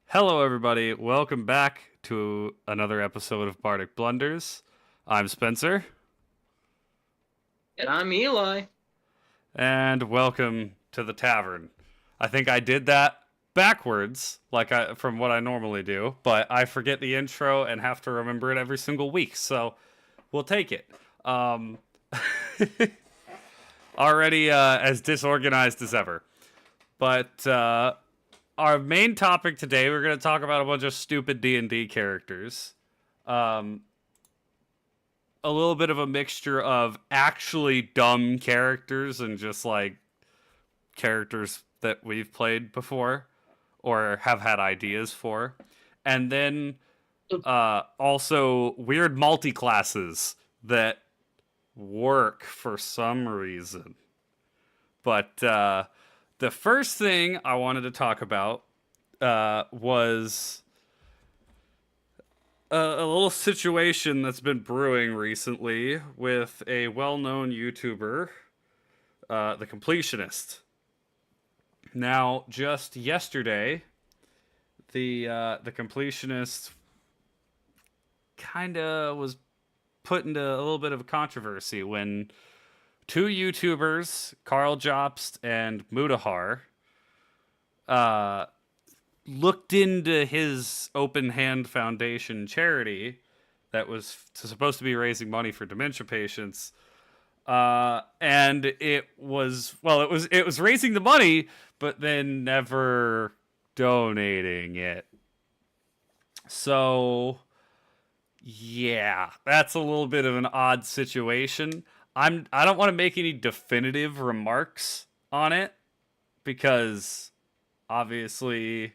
Hello, everybody. Welcome back to another episode of Bardic Blunders. I'm Spencer, And I'm Eli. and welcome to the tavern. I think I did that backwards, from what I normally do, but I forget the intro and have to remember it every single week, so we'll take it. Um, Already as disorganized as ever. But our main topic today, we're going to talk about a bunch of stupid D&D characters. Um, a little bit of a mixture of actually dumb characters and just like characters that we've played before or have had ideas for. And then also weird multi-classes that work for some reason. But the first thing I wanted to talk about was a little situation that's been brewing recently with a well-known YouTuber, the Completionist. Now, just yesterday, the Completionist kind of was put into a little bit of a controversy when two YouTubers, Carl Jobst and Mudahar, uh, looked into his Open Hand Foundation charity that was supposed to be raising money for dementia patients. And it was raising the money, but then never donating it. So yeah, that's a little bit of an odd situation. I don't want to make any definitive remarks on it because obviously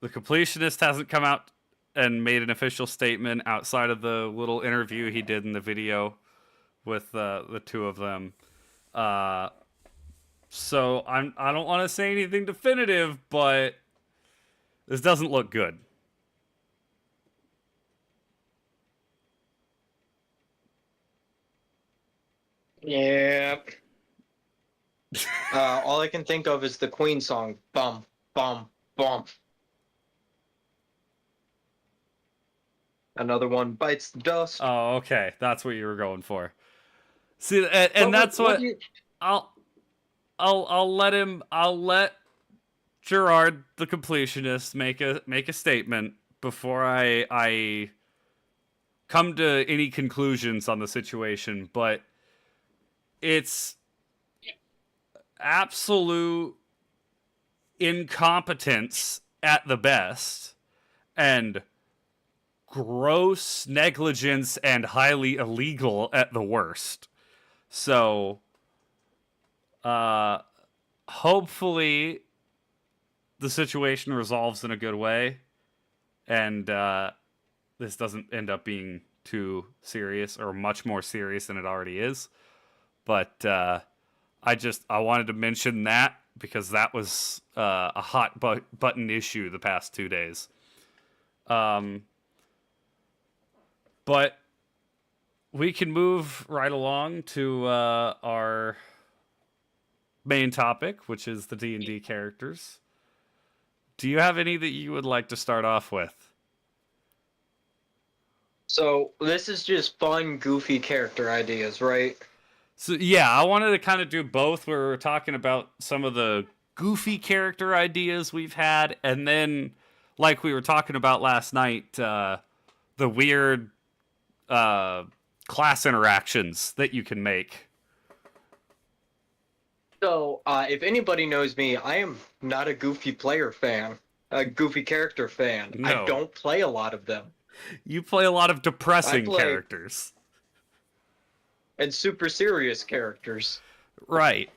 the completionist hasn't come out and made an official statement outside of the little interview he did in the video with the two of them. Uh, so I don't want to say anything definitive, but this doesn't look good. Yeah. All I can think of is the Queen song. Bum, bum, bum. Another one bites the dust. Oh, okay, that's what you were going for. See, and But that's what do what you? I'll I'll let him. I'll let Gerard, the completionist, make a statement before I come to any conclusions on the situation. But it's absolute incompetence at the best, and gross negligence and highly illegal at the worst. So, uh, hopefully, the situation resolves in a good way, and this doesn't end up being too serious or much more serious than it already is. But I wanted to mention that because that was a hot button issue the past 2 days. Um, but we can move right along to our main topic, which is the D&D characters. Do you have any that you would like to start off with? So this is just fun, goofy character ideas, right? So yeah, I wanted to kind of do both where we're talking about some of the goofy character ideas we've had, and then like we were talking about last night, the weird uh, class interactions that you can make. So if anybody knows me, I am not a goofy player fan, a goofy character fan. I No, don't play a lot of them. you play a lot of I depressing play characters. and super serious characters. Right.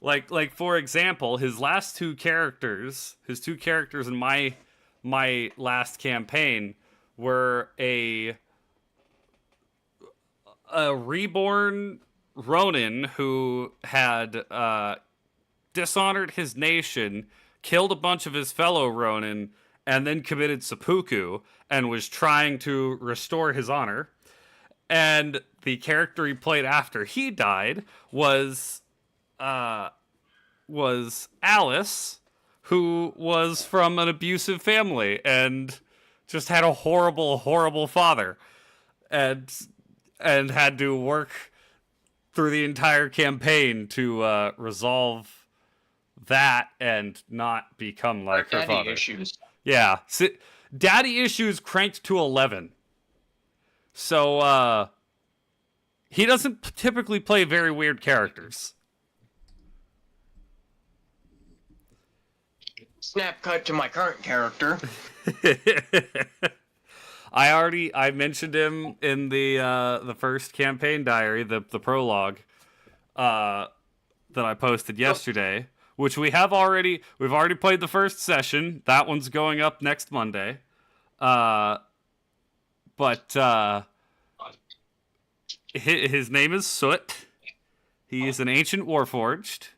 Like for example, his two characters in my last campaign were a reborn Ronin who had dishonored his nation, killed a bunch of his fellow Ronin, and then committed seppuku and was trying to restore his honor. And the character he played after he died was uh, Alice, who was from an abusive family and just had a horrible, horrible father, and had to work through the entire campaign to resolve that and not become like her Daddy father. issues. Yeah, daddy issues cranked to 11. So he doesn't typically play very weird characters. Snap cut to my current character. I mentioned him in the first campaign diary, the prologue that I posted yesterday, which we've already played the first session. That one's going up next Monday. But his name is Soot. He is an ancient warforged.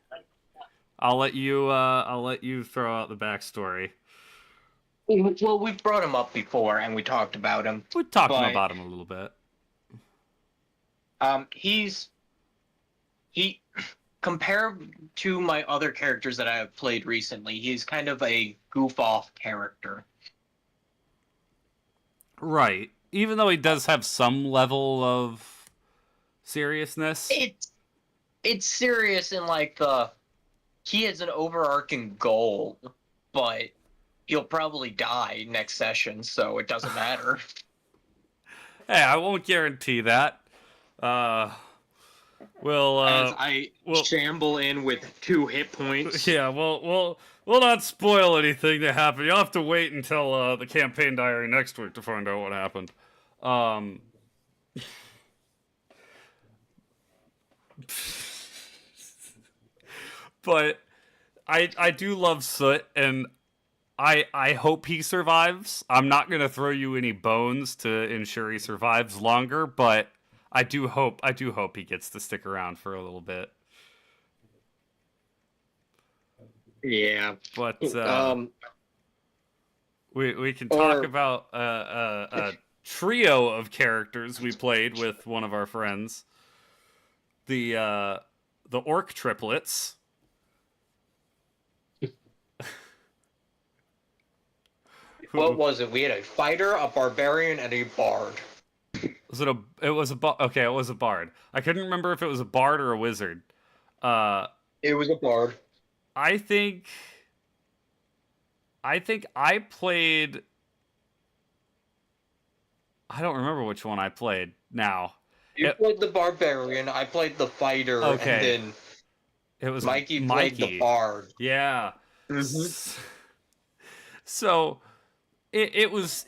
I'll let you throw out the backstory. Well, we've brought him up before, and we talked about him. We talked about him a little bit. He compared to my other characters that I have played recently, he's kind of a goof-off character. Right. Even though he does have some level of seriousness. It's serious in like he has an overarching goal, but he'll probably die next session, so it doesn't matter. Hey, I won't guarantee that. As I shamble in with 2 hit points. Yeah, we'll not spoil anything that happened. You'll have to wait until the campaign diary next week to find out what happened. But I do love Soot, and I hope he survives. I'm not gonna throw you any bones to ensure he survives longer, but I do hope he gets to stick around for a little bit. Yeah. But we can talk about a trio of characters we played with one of our friends. The orc triplets. What was it? We had a fighter, a barbarian, and a bard. It was a bard. I couldn't remember if it was a bard or a wizard. It was a bard. I think I played. I don't remember which one I played now. You played the barbarian, I played the fighter, okay. and then it was Mikey played the bard. Yeah. Mm-hmm. So it was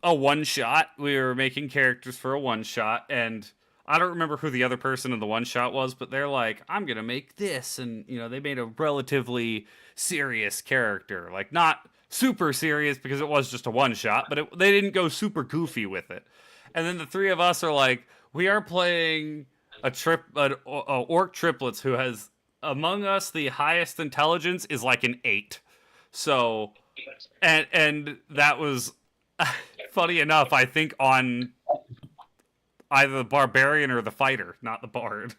a one shot. We were making characters for a one shot, and I don't remember who the other person in the one shot was, but they're like, I'm gonna make this, and they made a relatively serious character, like not super serious because it was just a one shot, but they didn't go super goofy with it. And then the three of us are like, we are playing a orc triplets who has among us the highest intelligence is like an 8. So and that was funny enough, I think, on either the barbarian or the fighter, not the bard.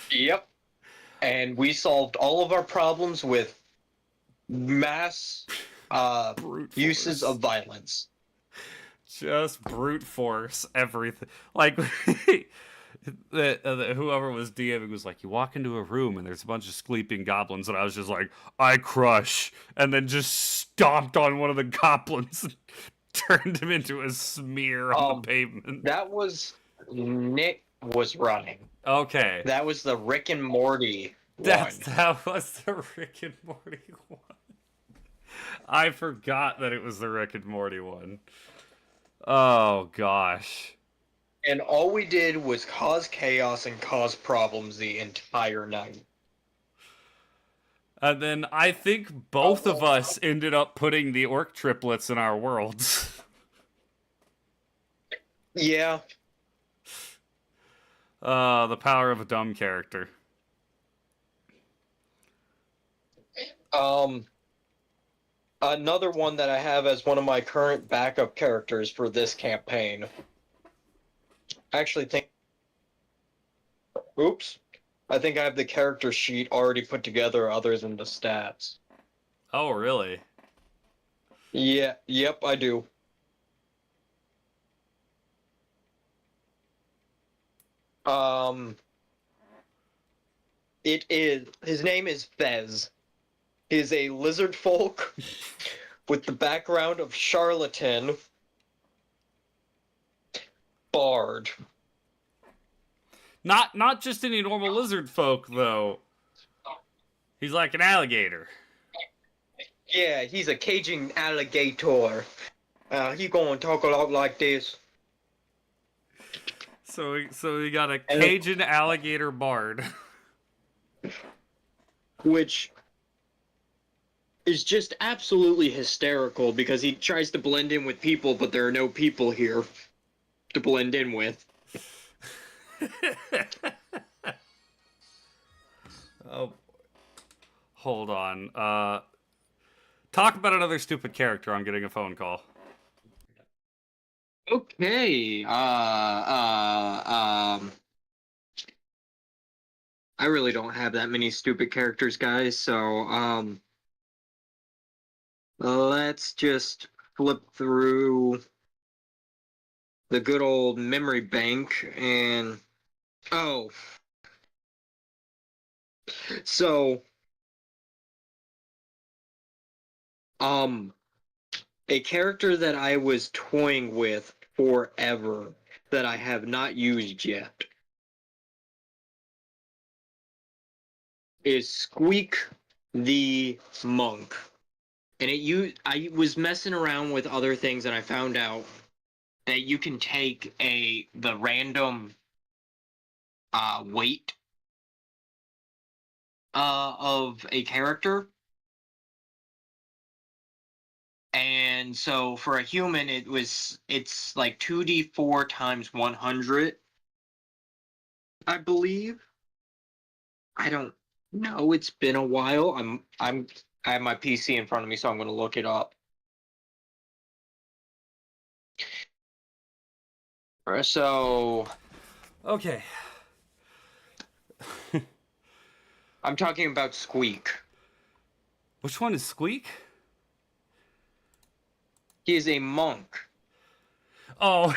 Yep. And we solved all of our problems with mass uses of violence. Just brute force everything. Like whoever was DMing was like, you walk into a room and there's a bunch of sleeping goblins, and I was just like, I crush, and then just stomped on one of the goblins and turned him into a smear on the pavement. That was Nick was running. Okay. That was the Rick and Morty one. That was the Rick and Morty one. I forgot that it was the Rick and Morty one. Oh gosh. And all we did was cause chaos and cause problems the entire night. And then I think both of us ended up putting the orc triplets in our worlds. Yeah. The power of a dumb character. Another one that I have as one of my current backup characters for this campaign. I actually think... Oops. I think I have the character sheet already put together other than the stats. Oh, really? Yeah, yep, I do. Um, his name is Fez. He is a lizard folk with the background of charlatan bard. Not just any normal lizard folk though. He's like an alligator. Yeah, he's a Cajun alligator. He gonna talk a lot like this. So we got a Cajun alligator bard. Which is just absolutely hysterical because he tries to blend in with people, but there are no people here to blend in with. Oh, hold on. Talk about another stupid character. I'm getting a phone call. Okay. I really don't have that many stupid characters, guys, so let's just flip through the good old memory bank and oh. So a character that I was toying with forever that I have not used yet is Squeak the Monk. And I was messing around with other things and I found out that you can take the random weight of a character. And so for a human it's like 2d4 times 100, I believe. I don't know, it's been a while. I have my PC in front of me, so I'm going to look it up. So Okay. I'm talking about Squeak. Which one is Squeak? He is a monk. Oh,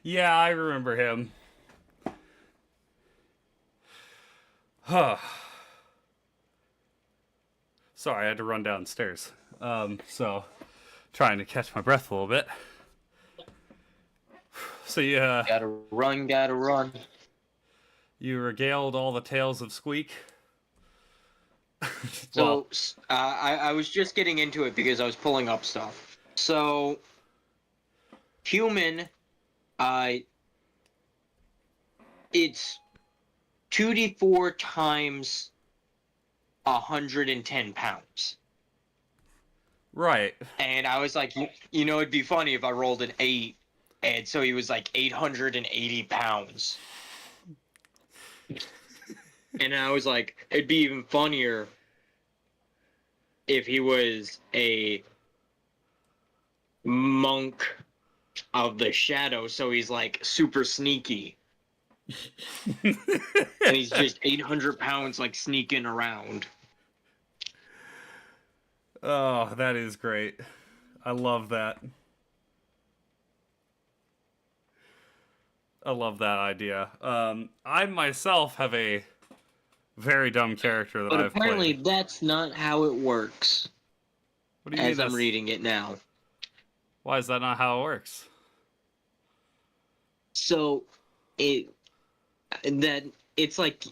yeah, I remember him. Huh. Sorry, I had to run downstairs. So trying to catch my breath a little bit. So yeah, Gotta run. you regaled all the tales of Squeak. So I was just getting into it because I was pulling up stuff. So human, it's 2d4 times 110 pounds. Right. And I was like, you know, it'd be funny if I rolled an 8, and so he was like 880 pounds. And I was like, it'd be even funnier if he was a monk of the shadow, so he's like super sneaky. And he's just 800 pounds, like sneaking around. Oh, that is great. I love that. I love that idea. I myself have a very dumb character that But I've apparently played. that's not how it works, What do you mean as I'm that's... reading it now. Why is that not how it works? So it's like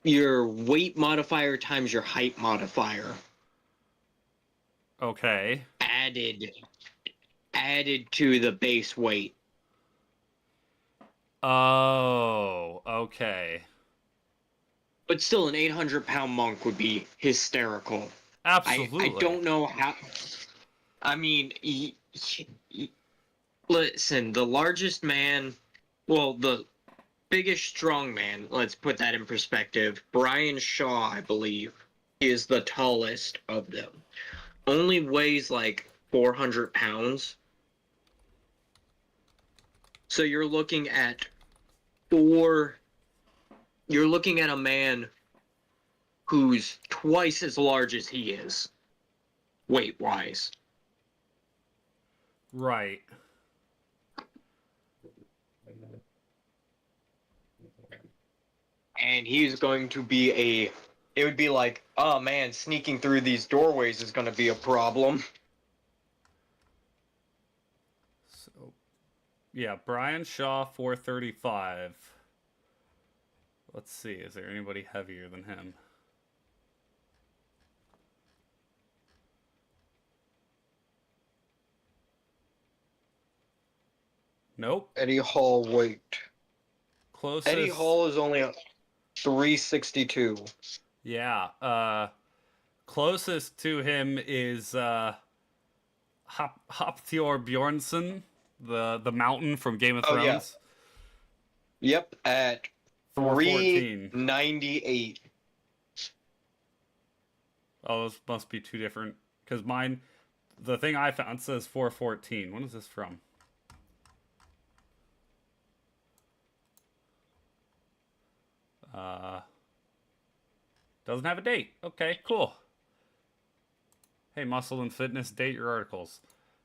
your weight modifier times your height modifier Okay. added to the base weight. Oh, okay. But still, an 800-pound monk would be hysterical. Absolutely. I don't know how. I mean, listen, the largest man, well, the biggest strong man, let's put that in perspective. Brian Shaw, I believe, is the tallest of them. Only weighs like 400 pounds. So you're looking at a man who's twice as large as he is. weight-wise. Right. And he's going to be it would be like, oh man, sneaking through these doorways is going to be a problem. So, yeah, Brian Shaw, 435. Let's see, is there anybody heavier than him? Nope. Eddie Hall weight. Closest. Eddie Hall is only 362. Yeah. Closest to him is Hopthor Bjornsson, the mountain from Game of Thrones. Yeah. Yep, at 414. 398. Oh, those must be two different. Because mine, the thing I found says 414. When is this from? Doesn't have a date. Okay, cool. Hey, Muscle and Fitness, date your articles.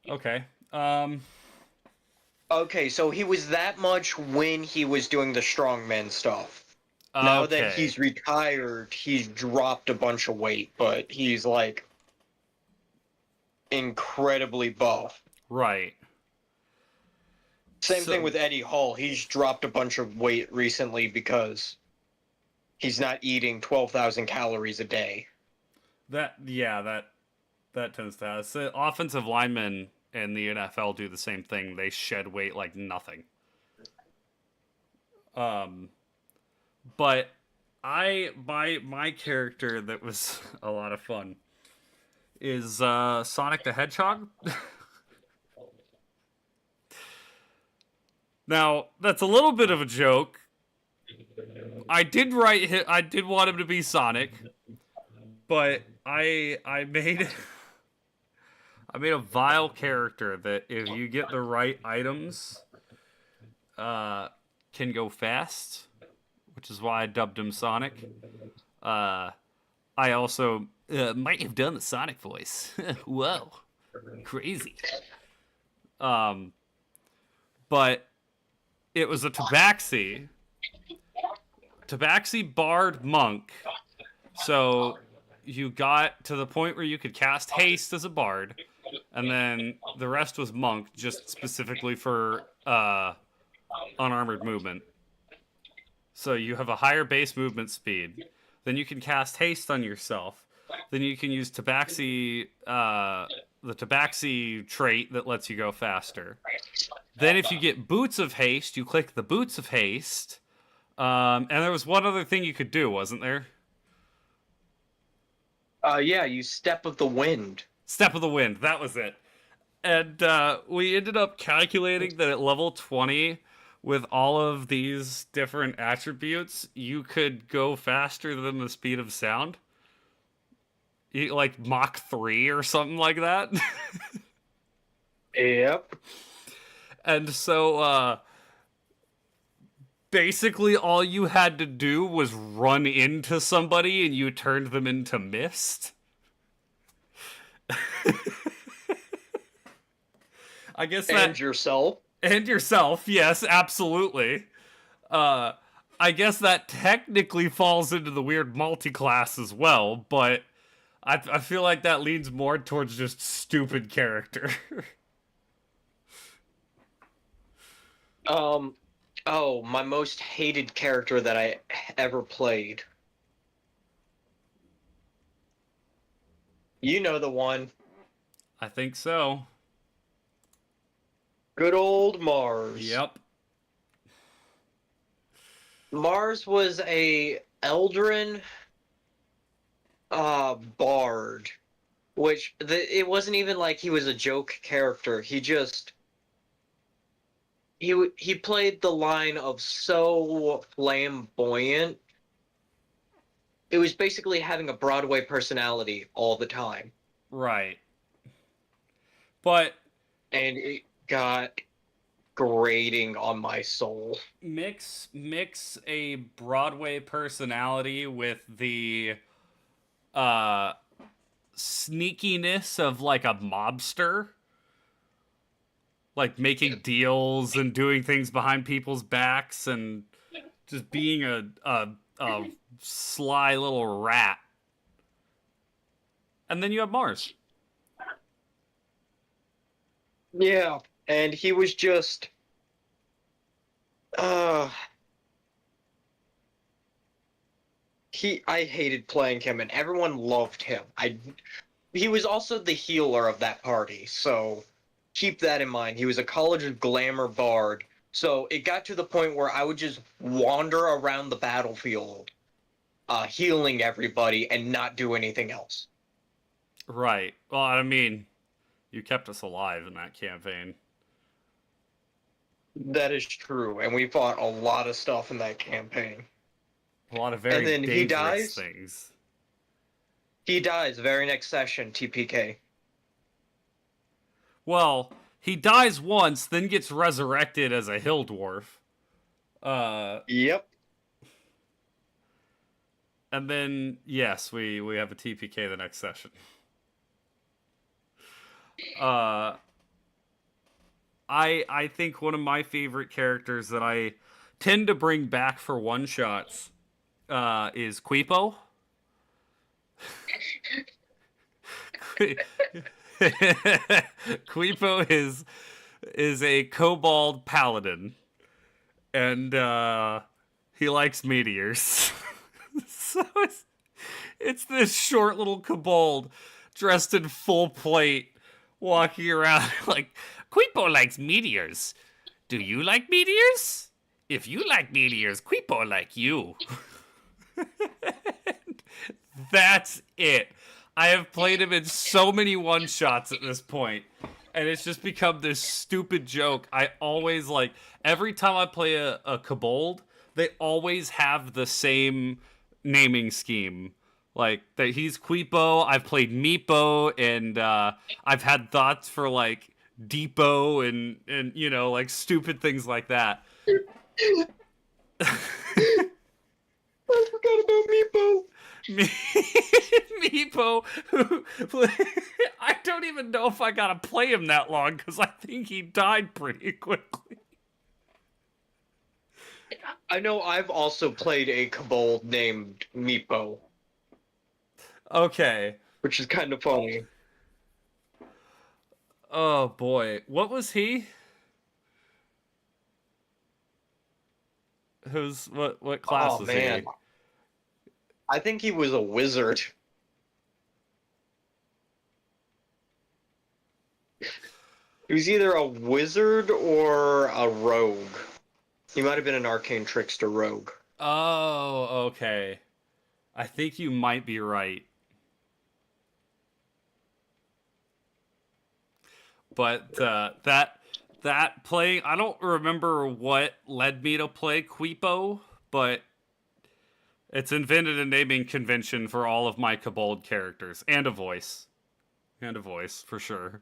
Okay. Okay, so he was that much when he was doing the strongman stuff. Now that he's retired, he's dropped a bunch of weight, but he's like incredibly buff. Right. Same thing with Eddie Hall. He's dropped a bunch of weight recently because he's not eating 12,000 calories a day. That tends to happen. So offensive linemen in the NFL do the same thing. They shed weight like nothing. But my character that was a lot of fun is Sonic the Hedgehog. Now, that's a little bit of a joke. I did want him to be Sonic, but I made a vile character that if you get the right items can go fast, which is why I dubbed him Sonic. I also might have done the Sonic voice. Whoa. Crazy. But it was a Tabaxi Bard Monk. So you got to the point where you could cast Haste as a Bard, and then the rest was Monk, just specifically for unarmored movement. So you have a higher base movement speed. Then you can cast Haste on yourself. Then you can use the Tabaxi trait that lets you go faster. Then if you get Boots of Haste, you click the Boots of Haste. And there was one other thing you could do, wasn't there? Yeah, you Step of the Wind. Step of the Wind, that was it. And we ended up calculating that at level 20, with all of these different attributes, you could go faster than the speed of sound. Like Mach 3 or something like that. Yep. And so, basically all you had to do was run into somebody and you turned them into mist. I guess that... And yourself. And yourself, yes, absolutely. I guess that technically falls into the weird multi-class as well, but I feel like that leans more towards just stupid character. Oh, my most hated character that I ever played. You know the one. I think so. Good old Mars. Yep. Mars was a Eldrin bard, which it wasn't even like he was a joke character. He just he played the line of so flamboyant. It was basically having a Broadway personality all the time. Right. But and it got grating on my soul. Mix a Broadway personality with the sneakiness of like a mobster, like making deals and doing things behind people's backs and just being a sly little rat. And then you have Mars. Yeah, and he was just uh I hated playing him and everyone loved him. He was also the healer of that party, so keep that in mind. He was a college of glamour bard. So it got to the point where I would just wander around the battlefield, healing everybody and not do anything else. Right. Well, I mean, you kept us alive in that campaign. That is true, and we fought a lot of stuff in that campaign. A lot of very And then he dangerous dies? things. He dies very next session, TPK. Well, he dies once, then gets resurrected as a hill dwarf. Yep. And then, yes, we have a TPK the next session. I think one of my favorite characters that I tend to bring back for one shots is Quipo. Quipo is a kobold paladin, and he likes meteors. So it's this short little kobold dressed in full plate, walking around like, Quipo likes meteors. Do you like meteors? If you like meteors, Quipo like you. That's it. I have played him in so many one-shots at this point, and it's just become this stupid joke. I always, like, every time I play a kobold, they always have the same naming scheme. Like, that he's Quipo, I've played Meepo, and I've had thoughts for, like, Depot and you know, like, stupid things like that. I forgot about Meepo. Meepo, who I don't even know if I gotta play him that long because I think he died pretty quickly. I know I've also played a kobold named Meepo, Okay. which is kind of funny. Oh boy, what was he? What class Oh was man, he? I think he was a wizard. He was either a wizard or a rogue. He might have been an arcane trickster rogue. Oh, okay. I think you might be right. But that playing, I don't remember what led me to play Quipo, but it's invented a naming convention for all of my kobold characters and a voice. And a voice, for sure.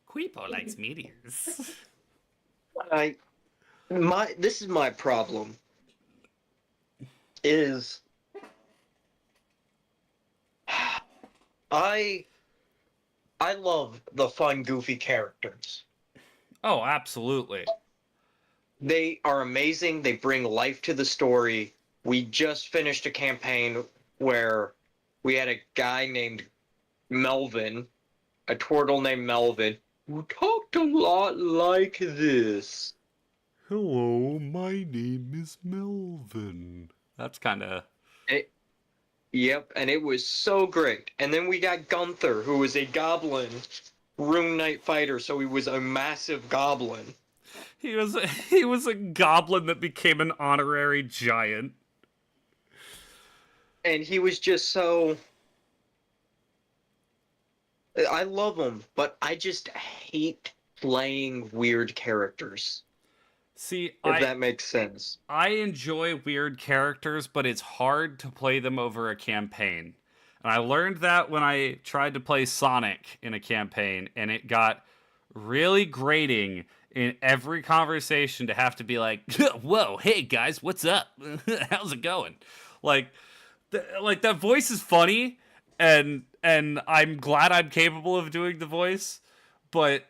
Quipo likes meteors. This is my problem. Is I love the fun, goofy characters. Oh, absolutely. They are amazing. They bring life to the story. We just finished a campaign where we had a guy named Melvin, a turtle named Melvin, who talked a lot like this. Hello, my name is Melvin. That's kind of... Yep, and it was so great. And then we got Gunther, who was a goblin rune knight fighter, so he was a massive goblin. He was a goblin that became an honorary giant. And he was just so... I love him, but I just hate playing weird characters. See, If that makes sense. I enjoy weird characters, but it's hard to play them over a campaign. And I learned that when I tried to play Sonic in a campaign, and it got really grating in every conversation to have to be like, whoa, hey guys, what's up? How's it going? Like, like that voice is funny, and I'm glad I'm capable of doing the voice, but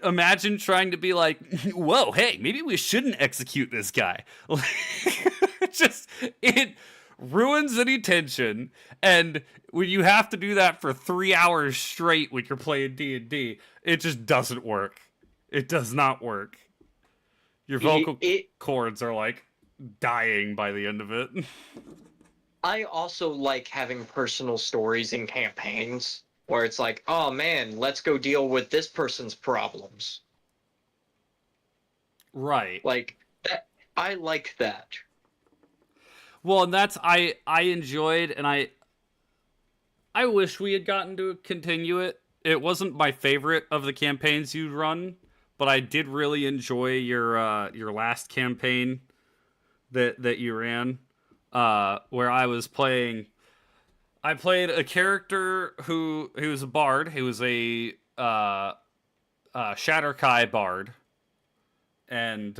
imagine trying to be like, whoa, hey, maybe we shouldn't execute this guy. Just, it ruins any tension, and when you have to do that for 3 hours straight when you're playing D&D, it just doesn't work. It does not work. Your vocal cords are like dying by the end of it. I also like having personal stories in campaigns where it's like, oh man, let's go deal with this person's problems. Right. Like that, I like that. Well, and that's I enjoyed, and I wish we had gotten to continue it. It wasn't my favorite of the campaigns you'd run, but I did really enjoy your last campaign that you ran, where I played a character who was a bard. He was a Shatterkai bard, and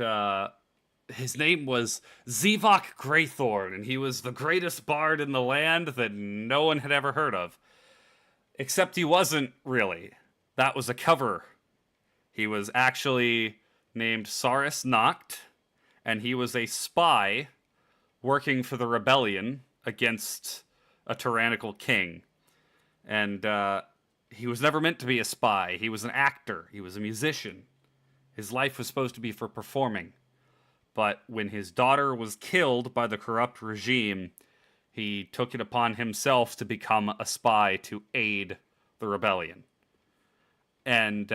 his name was Zevok Greythorn, and he was the greatest bard in the land that no one had ever heard of. Except he wasn't really. That was a cover. He was actually named Saris Noct, and he was a spy working for the rebellion against a tyrannical king. And he was never meant to be a spy. He was an actor. He was a musician. His life was supposed to be for performing. But when his daughter was killed by the corrupt regime, he took it upon himself to become a spy to aid the rebellion. And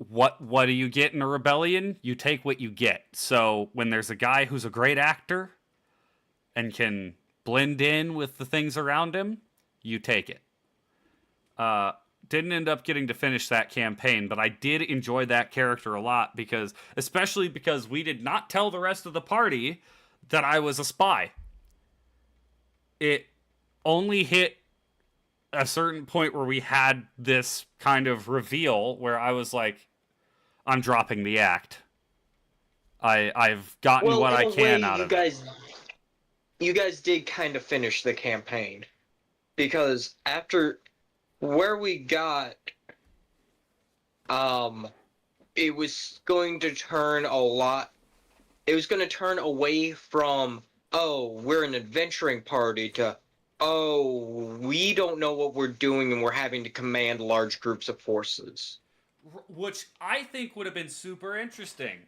what do you get in a rebellion? You take what you get. So when there's a guy who's a great actor and can blend in with the things around him, you take it. Didn't end up getting to finish that campaign, but I did enjoy that character a lot, especially because we did not tell the rest of the party that I was a spy. It only hit a certain point where we had this kind of reveal where I was like, I'm dropping the act. I've gotten what I can out of it. You guys did kind of finish the campaign, because after where we got, it was going to turn it was going to turn away from, oh, we're an adventuring party, to, oh, we don't know what we're doing and we're having to command large groups of forces. Which I think would have been super interesting.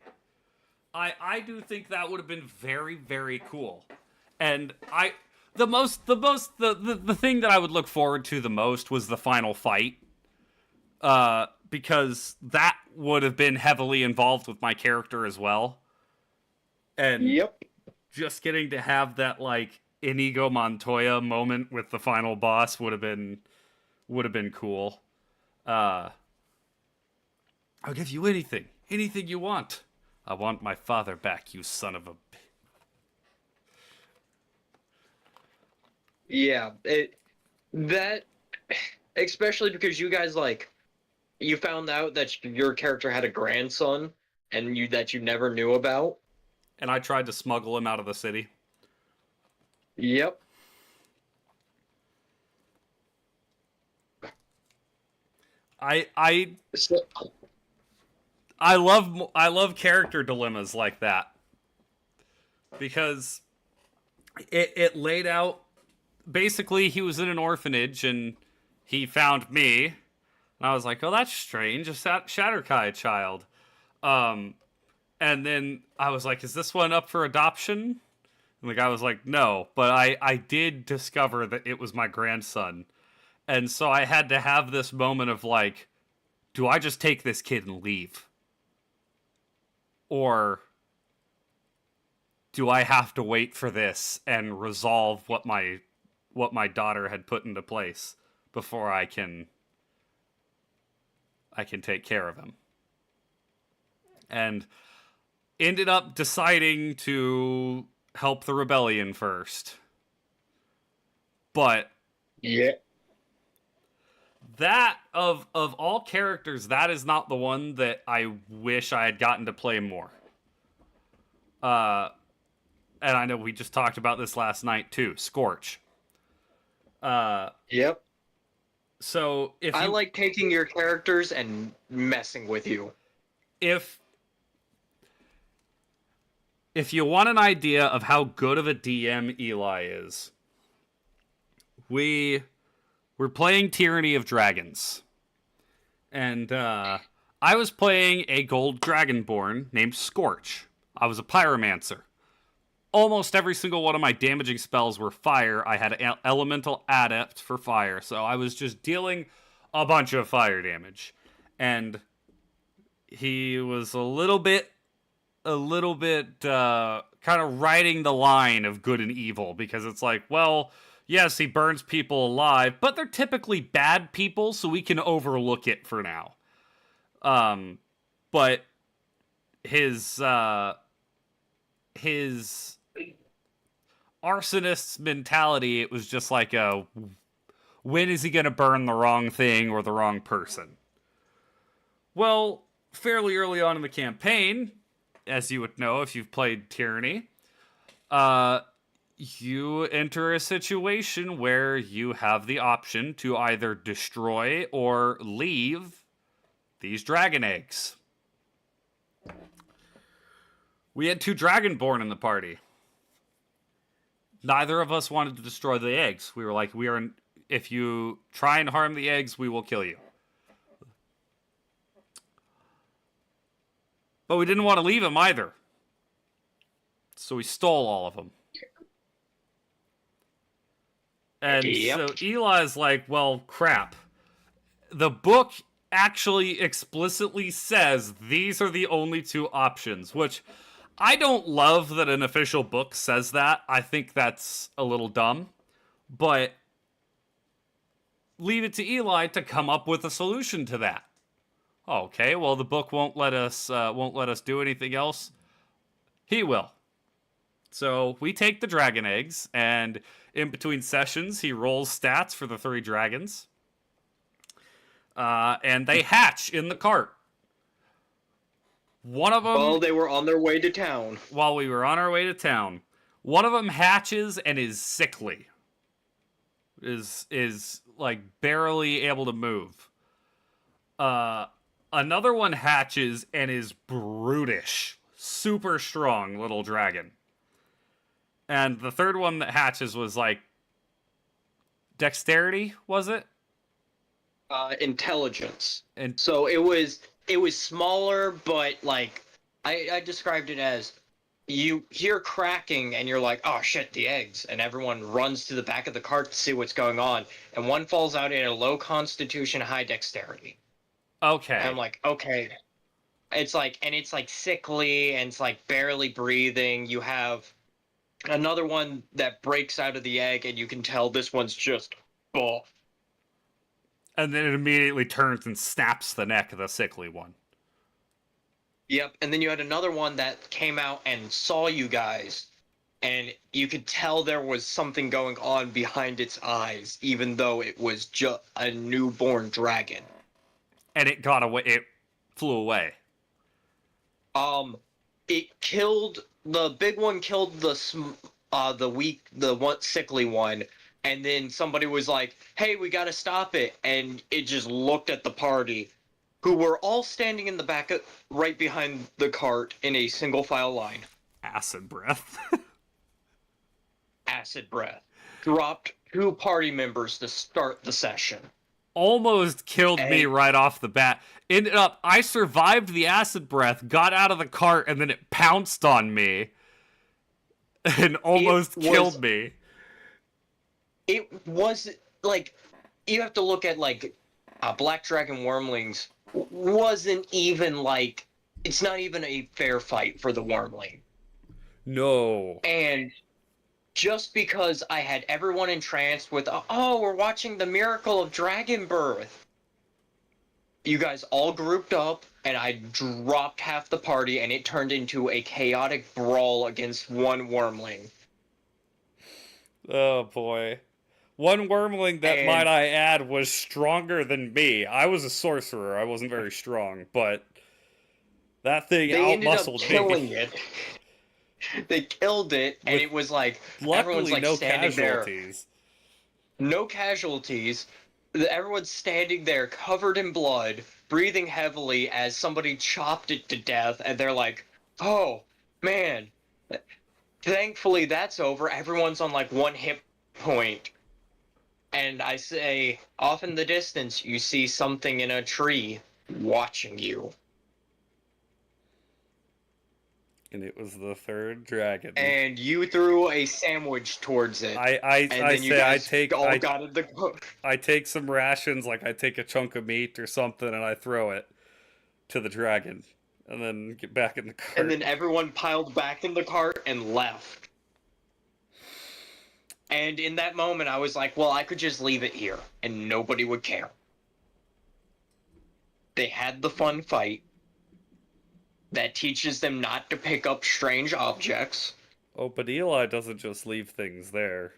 I do think that would have been very, very cool. And the thing that I would look forward to the most was the final fight. Because that would have been heavily involved with my character as well. And yep. Just getting to have that like Inigo Montoya moment with the final boss would have been cool. I'll give you anything you want. I want my father back, you son of a. Yeah, especially because you guys, like, you found out that your character had a grandson and that you never knew about. And I tried to smuggle him out of the city. Yep. I love character dilemmas like that, because it laid out, basically he was in an orphanage and he found me, and I was like, oh, that's strange, a Shatterkai child. And then I was like, is this one up for adoption? And the guy was like, no, but I did discover that it was my grandson. And so I had to have this moment of like, do I just take this kid and leave? Or do I have to wait for this and resolve what my daughter had put into place before I can take care of him? And ended up deciding to help the rebellion first. But yeah, that of all characters, that is not the one that I wish I had gotten to play more. and I know we just talked about this last night too, Scorch. Yep. So if I you, like taking your characters and messing with you. if you want an idea of how good of a DM Eli is, we're playing Tyranny of Dragons. And I was playing a gold dragonborn named Scorch. I was a pyromancer. Almost every single one of my damaging spells were fire. I had an elemental adept for fire, so I was just dealing a bunch of fire damage. And he was a little bit kind of riding the line of good and evil, because it's like, well, yes, he burns people alive, but they're typically bad people, so we can overlook it for now. But his arsonist's mentality, it was just like when is he going to burn the wrong thing or the wrong person? Well, fairly early on in the campaign, as you would know if you've played Tyranny, you enter a situation where you have the option to either destroy or leave these dragon eggs. We had 2 Dragonborn in the party. Neither of us wanted to destroy the eggs. We were like, if you try and harm the eggs, we will kill you. But we didn't want to leave them either. So we stole all of them. And so Eli's like, well, crap. The book actually explicitly says these are the only 2 options, which I don't love that an official book says that. I think that's a little dumb. But leave it to Eli to come up with a solution to that. Okay, well, the book won't let us do anything else. He will. So we take the dragon eggs, and in between sessions, he rolls stats for the 3 dragons. And they hatch in the cart. One of them... While they were on their way to town. While we were on our way to town. One of them hatches and is sickly. Is like, barely able to move. Another one hatches and is brutish. Super strong little dragon. And the third one that hatches was like dexterity, was it? Intelligence. And so it was smaller, but like I described it as you hear cracking and you're like, oh shit, the eggs, and everyone runs to the back of the cart to see what's going on, and one falls out in a low constitution, high dexterity. Okay. And I'm like, okay. It's like sickly, and it's like barely breathing. You have another one that breaks out of the egg, and you can tell this one's just bull. And then it immediately turns and snaps the neck of the sickly one. Yep, and then you had another one that came out and saw you guys, and you could tell there was something going on behind its eyes, even though it was just a newborn dragon. And it got away. It flew away. It killed the big one. Killed the one sickly one, and then somebody was like, "Hey, we gotta stop it!" And it just looked at the party, who were all standing in the back, right behind the cart in a single file line. Acid breath. Acid breath. Dropped 2 party members to start the session. Almost killed me right off the bat. Ended up, I survived the acid breath, got out of the cart, and then it pounced on me. And almost killed me. It was, like, you have to look at, like, Black Dragon Wormlings wasn't even, like, it's not even a fair fight for the Wormling. No. And just because I had everyone entranced with, oh, we're watching the miracle of dragon birth. You guys all grouped up, and I dropped half the party, and it turned into a chaotic brawl against one Wormling. Oh, boy. One Wormling that, might I add, was stronger than me. I was a sorcerer. I wasn't very strong, but that thing outmuscled me. They ended up killing it. They killed it, and With it was like everyone's Luckily, like no standing there, casualties. no casualties. Everyone's standing there covered in blood, breathing heavily as somebody chopped it to death, and they're like, "Oh man, thankfully that's over." Everyone's on like one hit point. And I say, off in the distance, you see something in a tree watching you. And it was the third dragon. And you threw a sandwich towards it. And then you guys all got in the... I take some rations, like I take a chunk of meat or something, and I throw it to the dragon, and then get back in the cart. And then everyone piled back in the cart and left. And in that moment, I was like, well, I could just leave it here, and nobody would care. They had the fun fight that teaches them not to pick up strange objects. Oh, but Eli doesn't just leave things there.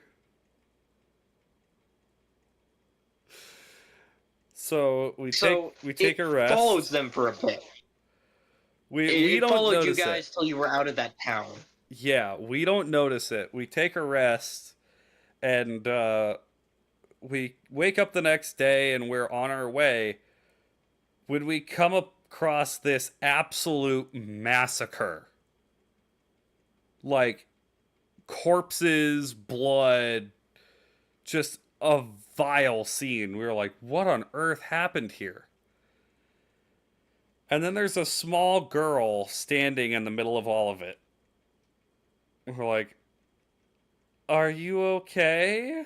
So we take a rest. It follows them for a bit. We don't followed notice you guys it. till you were out of that town. Yeah, we don't notice it. We take a rest, and we wake up the next day, and we're on our way. When we come across this absolute massacre, like corpses, blood, just a vile scene. We were like, what on earth happened here? And then there's a small girl standing in the middle of all of it. And we're like, are you okay?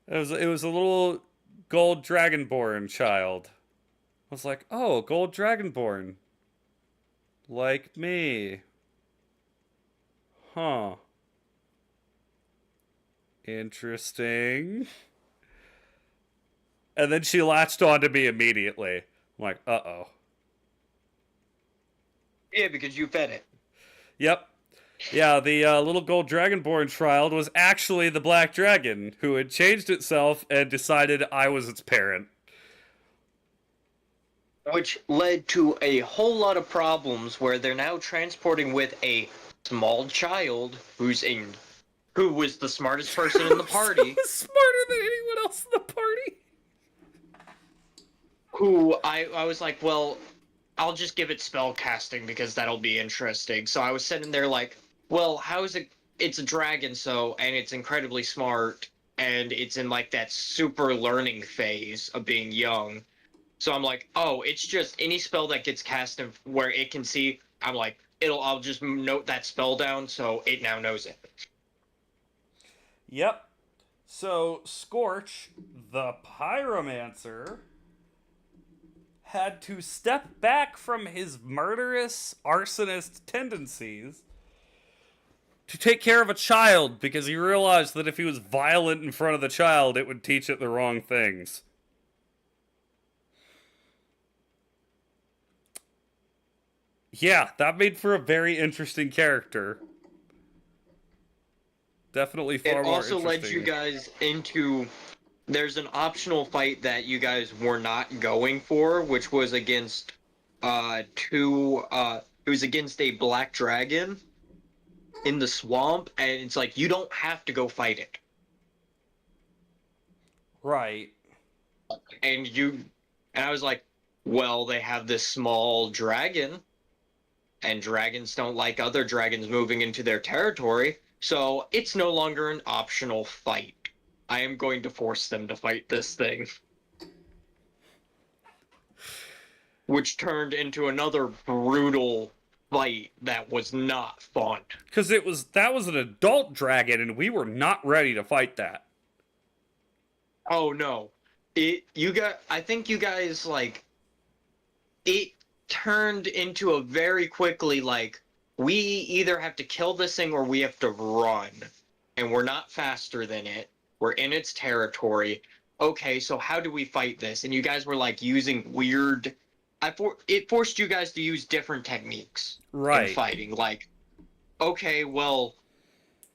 It was a little gold dragonborn child. I was like, oh, gold dragonborn. Like me. Huh. Interesting. And then she latched onto me immediately. I'm like, uh-oh. Yeah, because you fed it. Yep. Yeah, the little gold dragonborn child was actually the black dragon who had changed itself and decided I was its parent. Which led to a whole lot of problems where they're now transporting with a small child who was the smartest person in the party. Smarter than anyone else in the party. Who I was like, well, I'll just give it spell casting because that'll be interesting. So I was sitting there like, well, how is it? It's a dragon, and it's incredibly smart, and it's in like that super learning phase of being young. So I'm like, oh, it's just any spell that gets cast where it can see. I'm like, I'll just note that spell down so it now knows it. Yep. So Scorch, the pyromancer, had to step back from his murderous arsonist tendencies to take care of a child because he realized that if he was violent in front of the child, it would teach it the wrong things. Yeah, that made for a very interesting character. Definitely far more interesting. It also led you guys into... There's an optional fight that you guys were not going for, which was against it was against a black dragon in the swamp, and it's like, you don't have to go fight it. Right. And I was like, well, they have this small dragon, and dragons don't like other dragons moving into their territory, so it's no longer an optional fight. I am going to force them to fight this thing. Which turned into another brutal fight that was not fun. Because that was an adult dragon, and we were not ready to fight that. Oh no. I think you guys, like, it turned into a very quickly, like, we either have to kill this thing or we have to run. And we're not faster than it. We're in its territory. Okay, so how do we fight this? And you guys were like using weird... It forced you guys to use different techniques in fighting. Like, okay, well,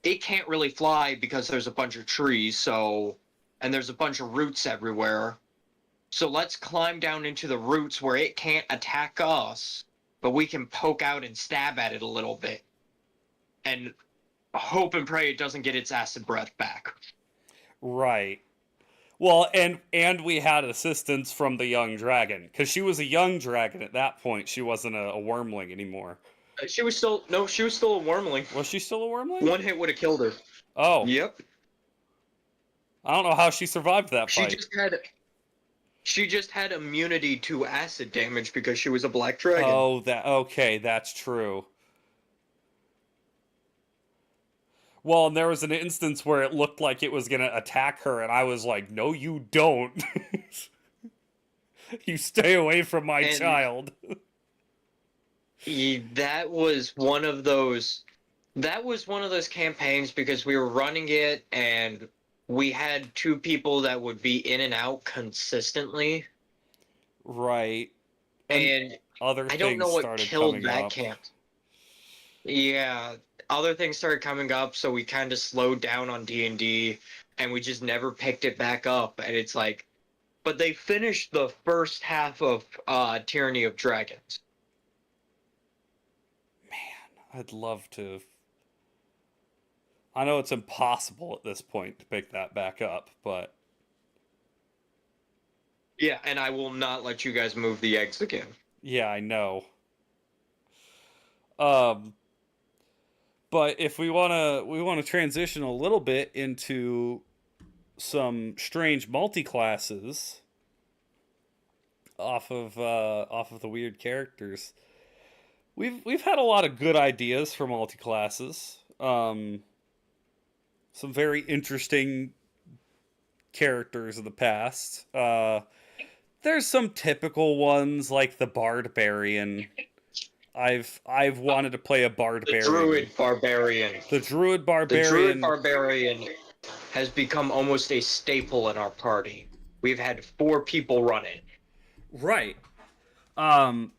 it can't really fly because there's a bunch of trees, and there's a bunch of roots everywhere. So let's climb down into the roots where it can't attack us but we can poke out and stab at it a little bit, and hope and pray it doesn't get its acid breath back. Right. Well, and we had assistance from the young dragon, because she was a young dragon at that point. She wasn't a wormling anymore. She was still a wormling. Was she still a wormling? One hit would have killed her. Oh. Yep. I don't know how she survived that fight. She just had immunity to acid damage because she was a black dragon. Oh, okay, that's true. Well, and there was an instance where it looked like it was going to attack her, and I was like, no, you don't. You stay away from my child. That was one of those campaigns because we were running it, and we had two people that would be in and out consistently. Right. And other things I don't know what killed that up. camp. Yeah, other things started coming up, so we kind of slowed down on D&D, and we just never picked it back up. And it's like, but they finished the first half of Tyranny of Dragons. Man, I'd love to. I know it's impossible at this point to pick that back up, but... Yeah, and I will not let you guys move the eggs again. Yeah, I know. But if we wanna transition a little bit into some strange multi-classes off of the weird characters. We've had a lot of good ideas for multi-classes. Some very interesting characters in the past. There's some typical ones like the Barbarian. I've wanted to play a Barbarian. The Druid Barbarian. The Druid Barbarian. The Druid Barbarian has become almost a staple in our party. We've had 4 people run it. Right. And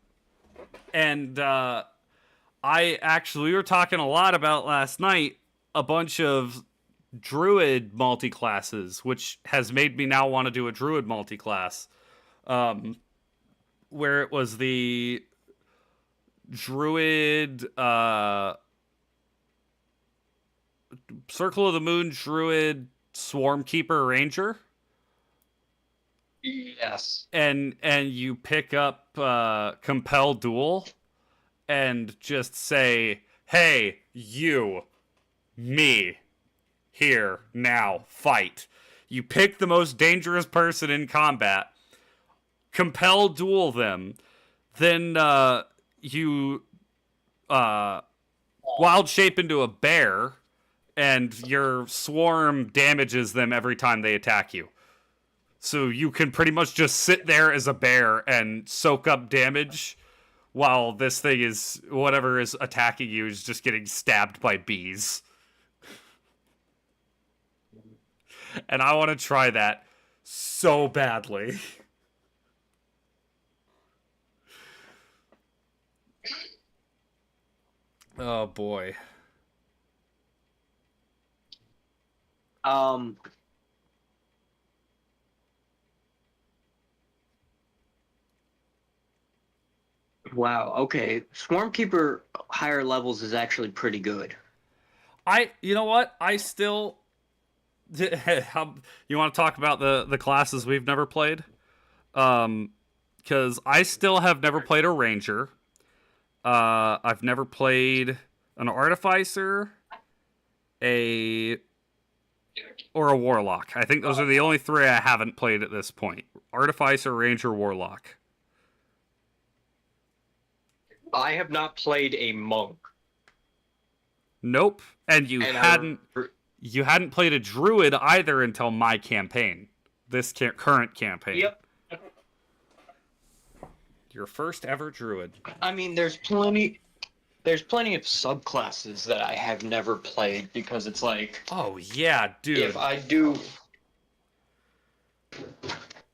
we were talking a lot about last night a bunch of Druid multi-classes, which has made me now want to do a Druid multi-class. Where it was the Druid, Circle of the Moon Druid Swarmkeeper Ranger. Yes. And you pick up Compel Duel and just say, hey, you, me, here, now, fight. You pick the most dangerous person in combat, Compel Duel them, then you wild shape into a bear, and your swarm damages them every time they attack you. So you can pretty much just sit there as a bear and soak up damage while this thing is, whatever is attacking you is just getting stabbed by bees. And I want to try that so badly. Oh boy. Wow, okay. Swarmkeeper higher levels is actually pretty good. You know what? I still... You want to talk about the classes we've never played? Because I still have never played a Ranger. I've never played an Artificer, or a Warlock. I think those are the only 3 I haven't played at this point. Artificer, Ranger, Warlock. I have not played a monk. Nope. And you hadn't played a druid either until my campaign. This current campaign. Yep. Your first ever druid. I mean, there's plenty of subclasses that I have never played because it's like, oh yeah, dude. If I do,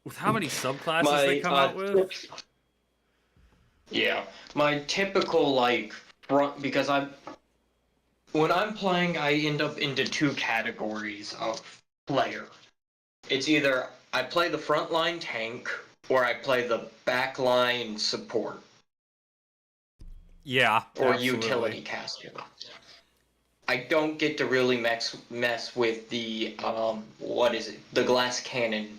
with how many subclasses they come out with? Yeah, my typical front, because when I'm playing, I end up into 2 categories of player. It's either I play the frontline tank or I play the backline support. Yeah, or absolutely. utility caster. I don't get to really mess with the what is it? The glass cannon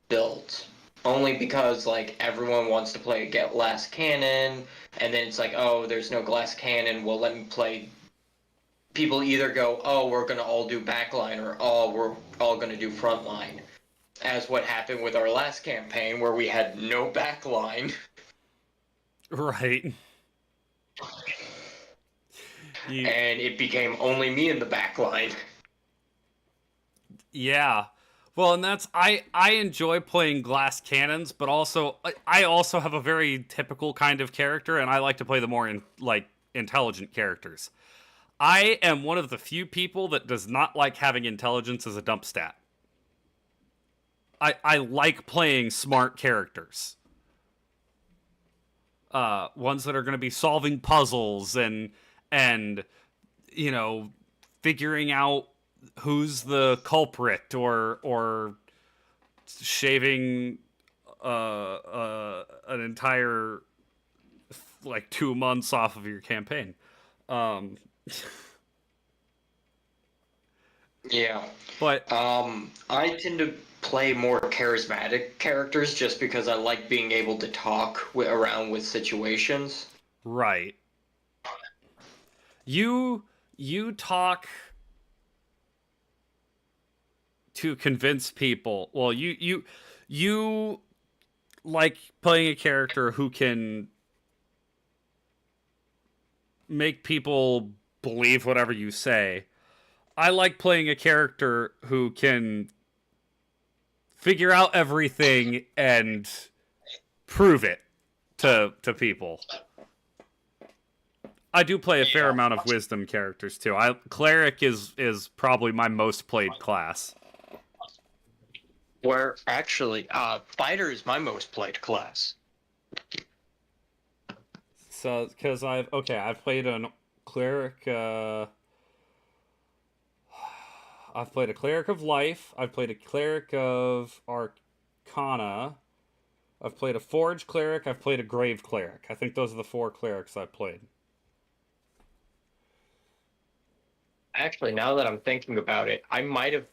builds. Only because like everyone wants to play glass cannon, and then it's like, oh, there's no glass cannon. Well, let me play. People either go, oh, we're gonna all do backline, or oh, we're all gonna do frontline. As what happened with our last campaign, where we had no backline. Right. And it became only me in the backline. Yeah. Well, and that's I enjoy playing glass cannons, but also I also have a very typical kind of character, and I like to play the more intelligent characters. I am one of the few people that does not like having intelligence as a dump stat. I like playing smart characters. Ones that are going to be solving puzzles and you know, figuring out who's the culprit or shaving an entire like 2 months off of your campaign. Um, Yeah. but I tend to play more charismatic characters just because I like being able to talk around with situations. right, you talk to convince people. Well, you like playing a character who can make people believe whatever you say. I like playing a character who can figure out everything and prove it to people. I do play a fair amount of wisdom characters too. Cleric is probably my most played class. Where actually, fighter is my most played class. So, because I've played a cleric. I've played a cleric of life. I've played a cleric of arcana. I've played a forge cleric. I've played a grave cleric. I think those are the 4 clerics I've played. Actually, now that I'm thinking about it, I might have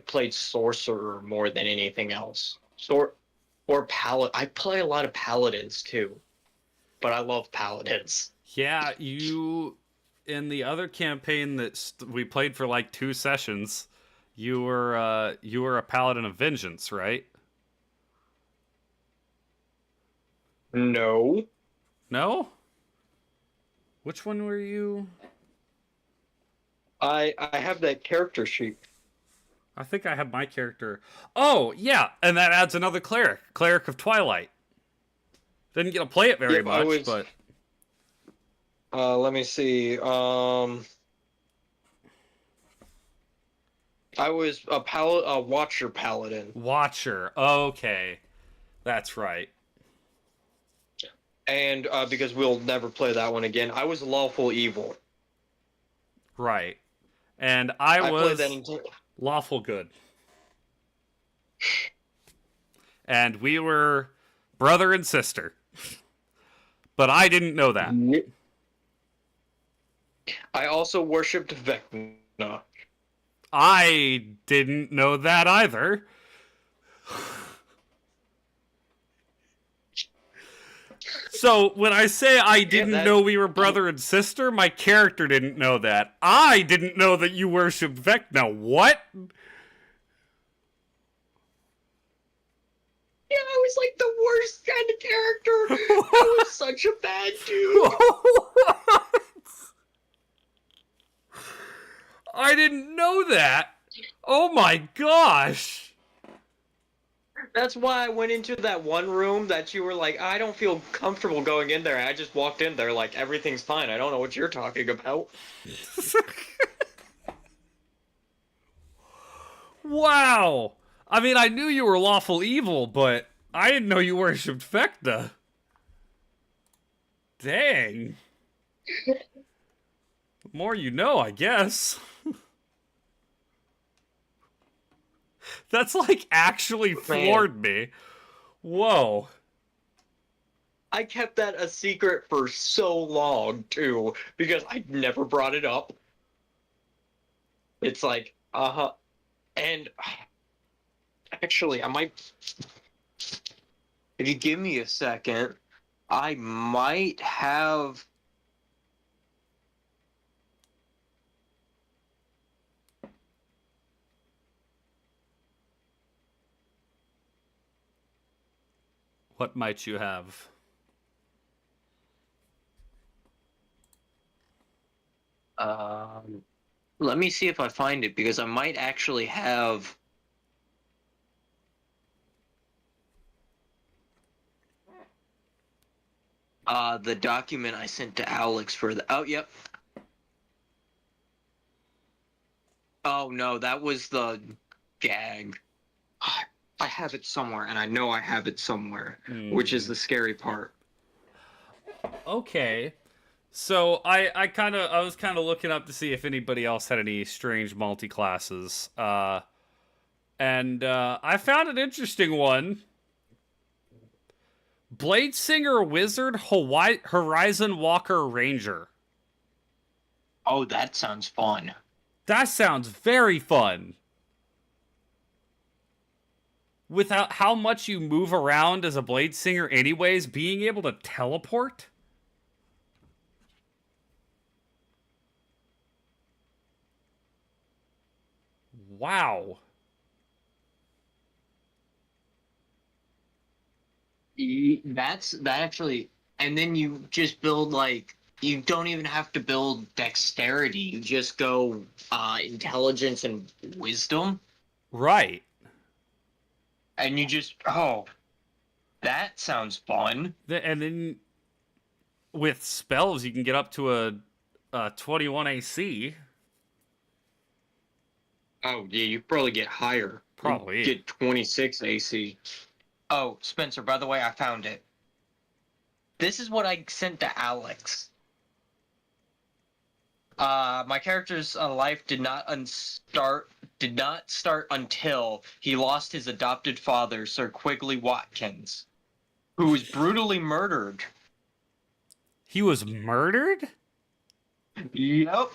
played sorcerer more than anything else. Or paladin. I play a lot of paladins too, but I love paladins. Yeah, you in the other campaign that we played for like 2 sessions, you were a paladin of vengeance, right? No. No? Which one were you? I have that character sheet. I think I have my character. Oh, yeah, and that adds another cleric. Cleric of Twilight. Didn't get to play it very Yep, much, but let me see. I was a watcher paladin. Watcher. Okay. That's right. And because we'll never play that one again, I was lawful evil. Right. And I was played that lawful good. And we were brother and sister. But I didn't know that. I also worshipped Vecna. I didn't know that either. So when I say I didn't know we were brother and sister, my character didn't know that. I didn't know that you worshipped Vecna. What? Yeah, I was like the worst kind of character. I was such a bad dude. What? I didn't know that. Oh my gosh. That's why I went into that one room that you were like, I don't feel comfortable going in there. I just walked in there like, everything's fine. I don't know what you're talking about. Wow. I mean, I knew you were lawful evil, but I didn't know you worshipped Vecna. Dang. The more you know, I guess. That's like actually floored me. Whoa. I kept that a secret for so long too, because I never brought it up. It's like, and actually, I might. If you give me a second, I might have. What might you have? Let me see if I find it because I might actually have. The document I sent to Alex for the. Oh, yep. Oh no, that was the gag. I have it somewhere, and I know I have it somewhere, which is the scary part. Okay. So I was kind of looking up to see if anybody else had any strange multi-classes. And I found an interesting one. Blade Singer Wizard Horizon Walker Ranger. Oh, that sounds fun. That sounds very fun. Without how much you move around as a Blade Singer anyways, being able to teleport? Wow. That actually, and then you just build like you don't even have to build dexterity. You just go intelligence and wisdom, Right. and you just that sounds fun. And then with spells, you can get up to a 21 AC. Oh yeah, you probably get higher. Probably. You get 26 AC. Oh, Spencer, by the way, I found it. This is what I sent to Alex. My character's life did not start until he lost his adopted father, Sir Quigley Watkins, who was brutally murdered. He was murdered? Yep.